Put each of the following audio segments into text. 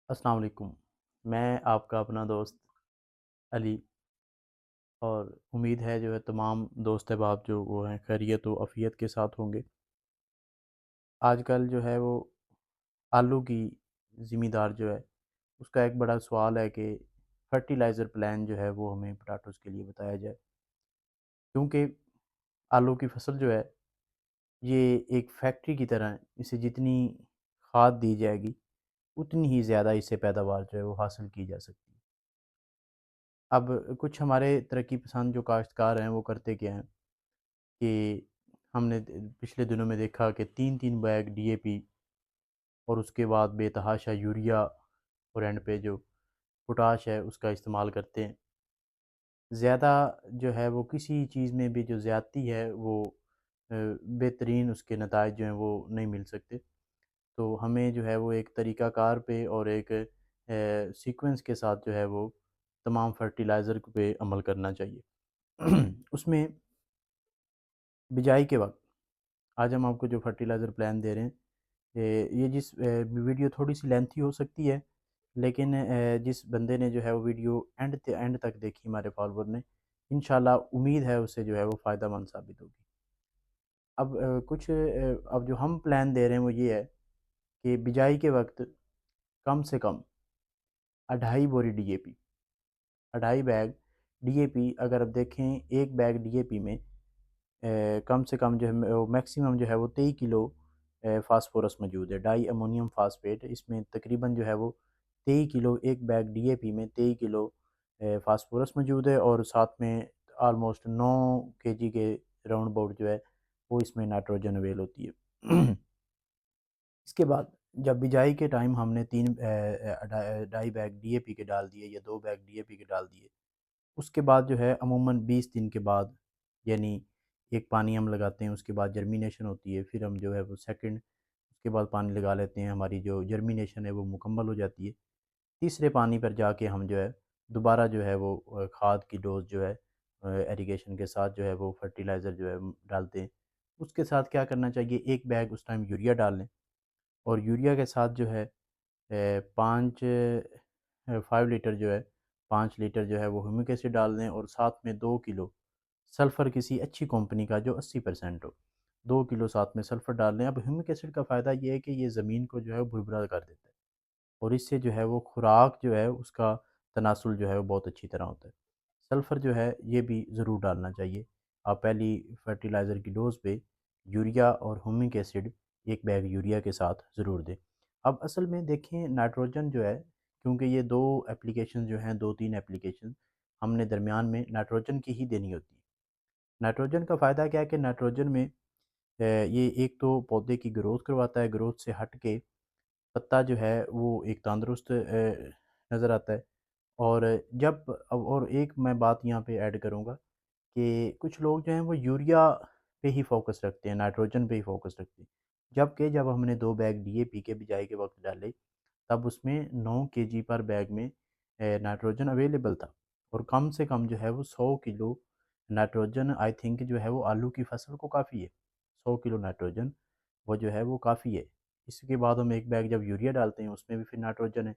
अस्सलाम वालेकुम। मैं आपका अपना दोस्त अली। और उम्मीद है जो है तमाम दोस्त अहबाब जो वो हैं खैरियत व आफ़ियत के साथ होंगे। आजकल जो है वो आलू की ज़िमीदार जो है उसका एक बड़ा सवाल है कि फर्टिलाइज़र प्लान जो है वो हमें पोटैटोज़ के लिए बताया जाए। क्योंकि आलू की फ़सल जो है ये एक फैक्ट्री की तरह है, इसे जितनी खाद दी जाएगी उतनी ही ज़्यादा इससे पैदावार जो है वो हासिल की जा सकती है। अब कुछ हमारे तरक्की पसंद जो काश्तकार हैं वो करते क्या हैं कि हमने पिछले दिनों में देखा कि 3-3 बैग डीएपी और उसके बाद बेतहाशा यूरिया और एंड पे जो पोटाश है उसका इस्तेमाल करते हैं। ज़्यादा जो है वो किसी चीज़ में भी जो ज़्यादती है वो बेहतरीन उसके नताइज जो हैं वो नहीं मिल सकते। तो हमें जो है वो एक तरीक़ाकार पे और एक सीक्वेंस के साथ जो है वो तमाम फर्टिलाइज़र पे अमल करना चाहिए। उसमें बिजाई के वक़्त आज हम आपको जो फर्टिलाइज़र प्लान दे रहे हैं, ये जिस वीडियो थोड़ी-सी लेंथी हो सकती है, लेकिन जिस बंदे ने जो है वो वीडियो एंड तक देखी हमारे फॉलोवर ने, इंशाल्लाह उम्मीद है उसे जो है वो फ़ायदेमंद साबित होगी। अब अब जो हम प्लान दे रहे हैं वो ये है कि बिजाई के वक़्त कम से कम 2.5 बोरी डीएपी, 2.5 बैग डीएपी अगर आप देखें 1 बैग डीएपी में कम से कम जो है मैक्सिमम जो है वो 23 किलो फास्फोरस मौजूद है, डाई अमोनियम फास्फेट। इसमें तकरीबन जो है वो 23 किलो, एक बैग डीएपी में 23 किलो फास्फोरस मौजूद है और साथ में ऑलमोस्ट 9 केजी के राउंड अबाउट जो है वो इसमें नाइट्रोजन अवेल होती है। इसके बाद जब बिजाई के टाइम हमने 2.5 बैग डीएपी के डाल दिए या 2 बैग डीएपी के डाल दिए, उसके बाद जो है अमूमन 20 दिन के बाद, यानी एक पानी हम लगाते हैं, उसके बाद जर्मिनेशन होती है, फिर हम जो है वो सेकंड उसके बाद पानी लगा लेते हैं, हमारी जो जर्मिनेशन है वो मुकम्मल हो जाती है। तीसरे पानी पर जाके हम जो है दोबारा जो है वो खाद की डोज़ जो है इरिगेशन के साथ जो है वो फर्टिलाइज़र जो है डालते हैं। उसके साथ क्या करना चाहिए, 1 बैग उस टाइम यूरिया डाल लें और यूरिया के साथ जो है 5 5 लीटर जो है 5 लीटर जो है वो ह्यूमिक एसिड डाल दें और साथ में 2 किलो सल्फ़र किसी अच्छी कंपनी का जो 80% हो, 2 किलो साथ में सल्फ़र डाल दें। अब ह्यूमिक एसिड का फ़ायदा ये है कि ये ज़मीन को जो है भुरभुरा कर देता है और इससे जो है वो खुराक जो है उसका तनासुल जो है वो बहुत अच्छी तरह होता है। सल्फ़र जो है ये भी ज़रूर डालना चाहिए। आप पहली फर्टिलाइज़र की डोज़ पे यूरिया और ह्यूमिक एसिड 1 बैग यूरिया के साथ ज़रूर दें। अब असल में देखें नाइट्रोजन जो है, क्योंकि ये 2 एप्लीकेशन जो हैं, 2-3 एप्लीकेशन हमने दरमियान में नाइट्रोजन की ही देनी होती है। नाइट्रोजन का फ़ायदा क्या है कि नाइट्रोजन में ये एक तो पौधे की ग्रोथ करवाता है, ग्रोथ से हट के पत्ता जो है वो एक तंदुरुस्त नज़र आता है। और जब अब और एक मैं बात यहाँ पे ऐड करूँगा कि कुछ लोग जो हैं वो यूरिया पे ही फ़ोकस रखते हैं, नाइट्रोजन पे ही फ़ोकस रखते हैं। जब हमने 2 बैग डीएपी के बिजाई के वक़्त डाले, तब उसमें 9 केजी पर बैग में नाइट्रोजन अवेलेबल था और कम से कम जो है वो 100 किलो नाइट्रोजन आई थिंक जो है वो आलू की फसल को काफ़ी है। 100 किलो नाइट्रोजन वो जो है वो काफ़ी है। इसके बाद हम 1 बैग जब यूरिया डालते हैं उसमें भी फिर नाइट्रोजन है।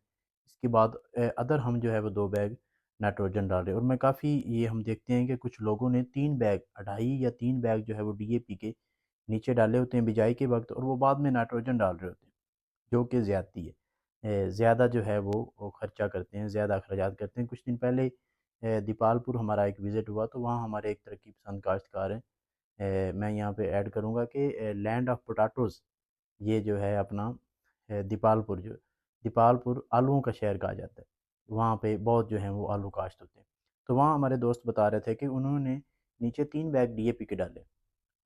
इसके बाद अदर हम जो है वो 2 बैग नाइट्रोजन डाल रहे हैं और मैं काफ़ी ये हम देखते हैं कि कुछ लोगों ने 3 बैग, 2.5 या 3 बैग जो है वो डीएपी के नीचे डाले होते हैं बिजाई के वक़्त और वो बाद में नाइट्रोजन डाल रहे होते हैं, जो कि ज़्यादती है। ज़्यादा जो है वो खर्चा करते हैं, ज़्यादा अखराजात करते हैं। कुछ दिन पहले दीपालपुर हमारा एक विज़िट हुआ तो वहाँ हमारे एक तरक्की पसंद काश्तकार हैं। मैं यहाँ पे ऐड करूँगा कि लैंड ऑफ पोटैटोज़ ये जो है अपना दीपालपुर आलूओं का शहर कहा जाता है। वहाँ पे बहुत जो हैं वो आलू काश्त होते हैं। तो वहाँ हमारे दोस्त बता रहे थे कि उन्होंने नीचे 3 बैग डीएपी के डाले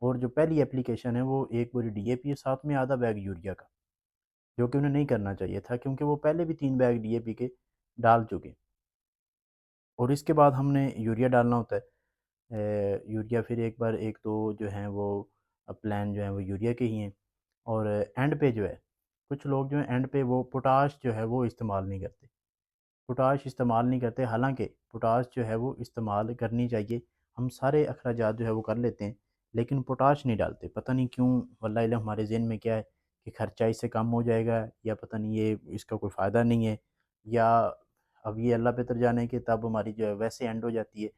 और जो पहली एप्लीकेशन है वो 1 बोरी डीएपी है, साथ में आधा बैग यूरिया का, जो कि उन्हें नहीं करना चाहिए था क्योंकि वो पहले भी 3 बैग डीएपी के डाल चुके। और इसके बाद हमने यूरिया डालना होता है। यूरिया फिर एक बार 1-2 जो हैं वो प्लान जो हैं वो यूरिया के ही हैं और एंड पे जो है कुछ लोग जो हैं एंड पे वो पोटाश जो है वो इस्तेमाल नहीं करते। पोटाश इस्तेमाल नहीं करते, हालाँकि पोटाश जो है वो इस्तेमाल करनी चाहिए। हम सारे अखराजात जो है वो कर लेते हैं, लेकिन पोटाश नहीं डालते। पता नहीं क्यों, वल्लाह इल्हम हमारे ज़हन में क्या है कि खर्चा इससे कम हो जाएगा या पता नहीं ये इसका कोई फ़ायदा नहीं है। या अब ये अल्लाह बेहतर जाने कि तब हमारी जो है वैसे एंड हो जाती है,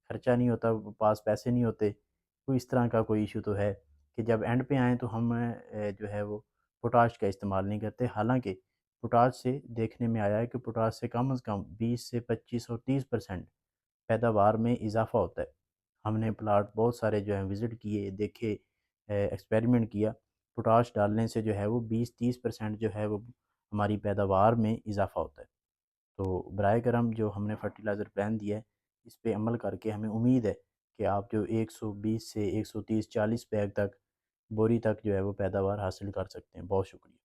खर्चा नहीं होता, पास पैसे नहीं होते, कोई इस तरह का कोई इशू तो है कि जब एंड पे आएँ तो हम जो है वो पोटाश का इस्तेमाल नहीं करते। हालाँकि पोटाश से देखने में आया है कि पोटाश से कम से कम 20 से 25 और 30% पैदावार में इज़ाफ़ा होता है। हमने प्लाट बहुत सारे जो हैं विज़िट किए, देखे, एक्सपेरिमेंट किया। पोटाश डालने से जो है वो 20-30% जो है वो हमारी पैदावार में इज़ाफ़ा होता है। तो बराए करम जो हमने फर्टिलाइज़र प्लान दिया है, इस पे अमल करके हमें उम्मीद है कि आप जो 120 से 130-40 बैग तक बोरी तक जो है वो पैदावार हासिल कर सकते हैं। बहुत शुक्रिया।